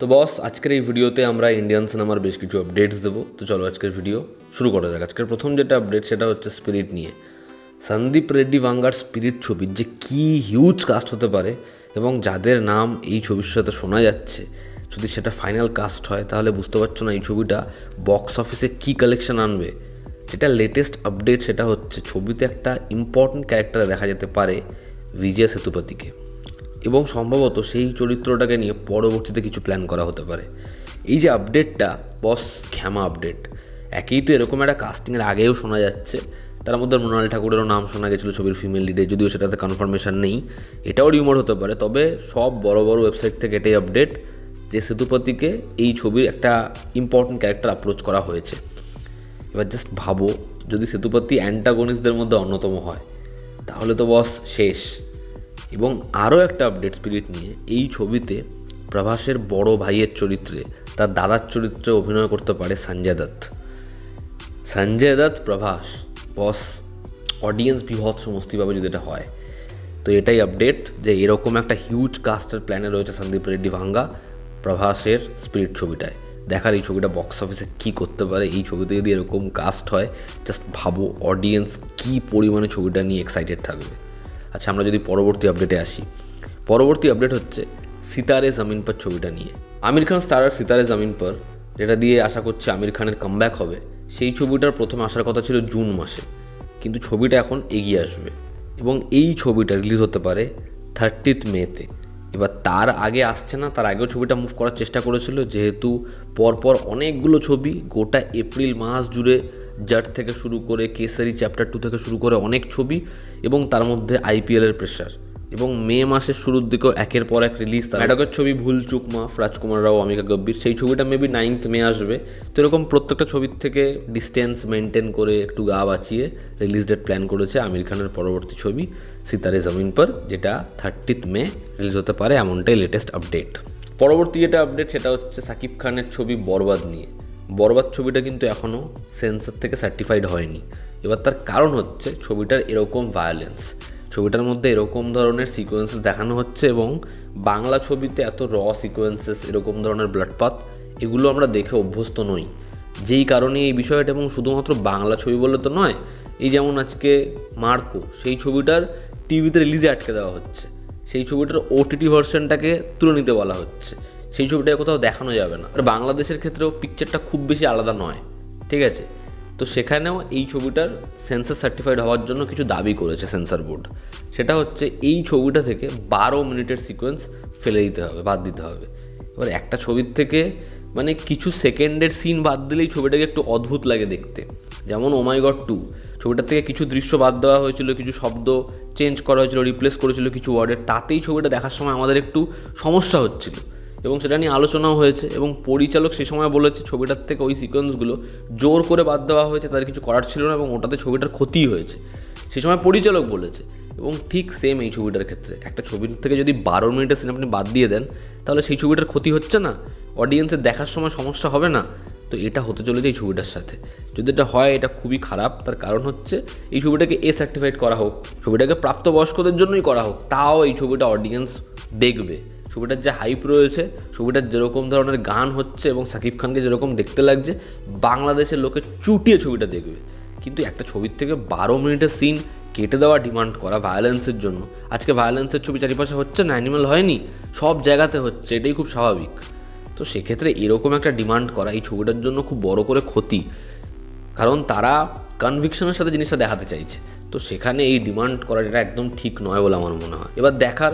তো বস, আজকের এই ভিডিওতে আমরা ইন্ডিয়ান সিনেমার বেশ কিছু আপডেটস দেবো। তো চলো আজকের ভিডিও শুরু করা যাক। আজকের প্রথম যেটা আপডেট সেটা হচ্ছে স্পিরিট নিয়ে। সন্দীপ রেড্ডি ভাঙ্গার স্পিরিট ছবির যে কী হিউজ কাস্ট হতে পারে এবং যাদের নাম এই ছবির সাথে শোনা যাচ্ছে, যদি সেটা ফাইনাল কাস্ট হয় তাহলে বুঝতে পারছো না এই ছবিটা বক্স অফিসে কী কালেকশন আনবে। যেটা লেটেস্ট আপডেট সেটা হচ্ছে ছবিতে একটা ইম্পর্ট্যান্ট ক্যারেক্টারে দেখা যেতে পারে বিজয় সেতুপতিকে, এবং সম্ভবত সেই চরিত্রটাকে নিয়ে পরবর্তীতে কিছু প্ল্যান করা হতে পারে। এই যে আপডেটটা বস, ঘ্যামা আপডেট। একেই তো এরকম একটা কাস্টিংয়ের আগেও শোনা যাচ্ছে, তার মধ্যে মৃণাল ঠাকুরেরও নাম শোনা গেছিলো ছবির ফিমেল লিডে, যদিও সেটাতে কনফার্মেশন নেই, এটাও রিউমার হতে পারে। তবে সব বড় বড় ওয়েবসাইট থেকে এটাই আপডেট যে সেতুপতিকে এই ছবির একটা ইম্পর্টেন্ট ক্যারেক্টার অ্যাপ্রোচ করা হয়েছে। এবার জাস্ট ভাবো, যদি সেতুপতি অ্যান্টাগনিস্টদের মধ্যে অন্যতম হয় তাহলে তো বস শেষ। এবং আরও একটা আপডেট স্পিরিট নিয়ে, এই ছবিতে প্রভাসের বড় ভাইয়ের চরিত্রে, তার দাদার চরিত্রে অভিনয় করতে পারে সঞ্জয় দত্ত। সঞ্জয় দত্ত প্রভাস, বস অডিয়েন্স বিভৎস মস্তি পাবে যদি এটা হয়। তো এটাই আপডেট যে এরকম একটা হিউজ কাস্টের প্ল্যানে রয়েছে সন্দীপ রেড্ডি ভাঙ্গা প্রভাসের স্পিরিট ছবিটায়। দেখার এই ছবিটা বক্স অফিসে কী করতে পারে। এই ছবিতে যদি এরকম কাস্ট হয়, জাস্ট ভাবো অডিয়েন্স কী পরিমাণে ছবিটা নিয়ে এক্সাইটেড থাকবে। আচ্ছা, আমরা যদি পরবর্তী আপডেটে আসি, পরবর্তী আপডেট হচ্ছে সিতারে জমিন পর ছবিটা নিয়ে। আমির খান স্টারার সিতারে জমিন পর, যেটা দিয়ে আশা করছি আমির খানের কামব্যাক হবে, সেই ছবিটার প্রথমে আসার কথা ছিল জুন মাসে, কিন্তু ছবিটা এখন এগিয়ে আসবে এবং এই ছবিটা রিলিজ হতে পারে 30 মেতে। এবার তার আগে আসছে না, তার আগেও ছবিটা মুভ করার চেষ্টা করেছিল, যেহেতু পরপর অনেকগুলো ছবি গোটা এপ্রিল মাস জুড়ে, জাট থেকে শুরু করে কেসারি চ্যাপ্টার 2 থেকে শুরু করে অনেক ছবি, এবং তার মধ্যে আইপিএলের প্রেশার, এবং মে মাসের শুরুর দিকেও একের পর এক রিলিজ। নাটকের ছবি ভুল চুক মাফ, রাজকুমার রাও, অমিকা গব্বীর, সেই ছবিটা মেবি 9 মে আসবে। তো এরকম প্রত্যেকটা ছবির থেকে ডিস্টেন্স মেনটেন করে একটু গা বাঁচিয়ে রিলিজ ডেট প্ল্যান করেছে আমির খানের পরবর্তী ছবি সিতারে জমিন পর, যেটা 30 মে রিলিজ হতে পারে, এমনটাই লেটেস্ট আপডেট। পরবর্তী যেটা আপডেট সেটা হচ্ছে সাকিব খানের ছবি বরবাদ নিয়ে। বরবাদ ছবিটা কিন্তু এখনও সেন্সর থেকে সার্টিফাইড হয়নি। এবার তার কারণ হচ্ছে ছবিটার এরকম ভায়োলেন্স, ছবিটার মধ্যে এরকম ধরনের সিকোয়েন্সেস দেখানো হচ্ছে, এবং বাংলা ছবিতে এত র সিকোয়েন্সেস, এরকম ধরনের ব্লাডপাত, এগুলো আমরা দেখে অভ্যস্ত নই। যেই কারণে এই বিষয়টা, এবং শুধুমাত্র বাংলা ছবি বলে তো নয়, এই যেমন আজকে মার্কো, সেই ছবিটার টিভিতে রিলিজে আটকে দেওয়া হচ্ছে, সেই ছবিটার ওটিটি ভার্সনটাকে তুলে নিতে বলা হচ্ছে, সেই ছবিটাকে কোথাও দেখানো যাবে না। আর বাংলাদেশের ক্ষেত্রেও পিকচারটা খুব বেশি আলাদা নয়, ঠিক আছে? তো সেখানেও এই ছবিটার সেন্সর সার্টিফাইড হওয়ার জন্য কিছু দাবি করেছে সেন্সর বোর্ড। সেটা হচ্ছে এই ছবিটা থেকে 12 মিনিটের সিকোয়েন্স ফেলে দিতে হবে, বাদ দিতে হবে। এবার একটা ছবির থেকে মানে কিছু সেকেন্ডের সিন বাদ দিলেই ছবিটাকে একটু অদ্ভুত লাগে দেখতে। যেমন ও মাই গড 2, ছবিটার থেকে কিছু দৃশ্য বাদ দেওয়া হয়েছিল, কিছু শব্দ চেঞ্জ করা হয়েছিল, রিপ্লেস করেছিল কিছু ওয়ার্ডের, তাতেই ছবিটা দেখার সময় আমাদের একটু সমস্যা হচ্ছিল, এবং সেটা নিয়ে আলোচনাও হয়েছে। এবং পরিচালক সে সময় বলেছে ছবিটার থেকে ওই সিকোয়েন্সগুলো জোর করে বাদ দেওয়া হয়েছে, তাদের কিছু করার ছিল না, এবং ওটাতে ছবিটার ক্ষতি হয়েছে, সে সময় পরিচালক বলেছে। এবং ঠিক সেম এই ছবিটার ক্ষেত্রে, একটা ছবির থেকে যদি 12 মিনিটের সিন আপনি বাদ দিয়ে দেন, তাহলে সেই ছবিটার ক্ষতি হচ্ছে না, অডিয়েন্সের দেখার সময় সমস্যা হবে না। তো এটা হতে চলেছে এই ছবিটার সাথে। যদি এটা হয়, এটা খুবই খারাপ। তার কারণ হচ্ছে এই ছবিটাকে এ সার্টিফাইড করা হোক, ছবিটাকে প্রাপ্তবয়স্কদের জন্যই করা হোক, তাও এই ছবিটা অডিয়েন্স দেখবে। ছবিটার যে হাইপ রয়েছে, ছবিটার যেরকম ধরনের গান হচ্ছে, এবং সাকিব খানকে যেরকম দেখতে লাগছে, বাংলাদেশের লোকে চুটিয়ে ছবিটা দেখবে। কিন্তু একটা ছবির থেকে 12 মিনিটের সিন কেটে দেওয়া, ডিমান্ড করা ভায়োলেন্সের জন্য। আজকে ভায়োলেন্সের ছবি চারিপাশে হচ্ছে না, অ্যানিমাল হয়নি, সব জায়গাতে হচ্ছে, এটাই খুব স্বাভাবিক। তো সেক্ষেত্রে এরকম একটা ডিমান্ড করা এই ছবিটার জন্য খুব বড় করে ক্ষতি, কারণ তারা কনভিকশনের সাথে জিনিসটা দেখাতে চাইছে। তো সেখানে এই ডিমান্ড করাটা একদম ঠিক নয় বলে আমার মনে হয়। এবার দেখার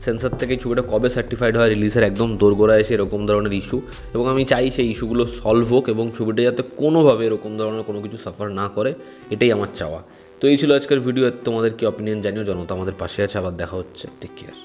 সেন্সর থেকে এই ছবিটা কবে সার্টিফাইড হয়, রিলিজের একদম দোরগোড়ায় এসে এরকম ধরনের ইস্যু, এবং আমি চাই সেই ইস্যুগুলো সলভ হোক এবং ছবিটা যাতে কোনোভাবে এরকম ধরনের কোনো কিছু সাফার না করে, এটাই আমার চাওয়া। তো এই ছিল আজকের ভিডিও। তোমাদের কি অপিনিয়ন জানিও, জনতা আমাদের পাশে আছে। আবার দেখা হচ্ছে, টেক কেয়ার।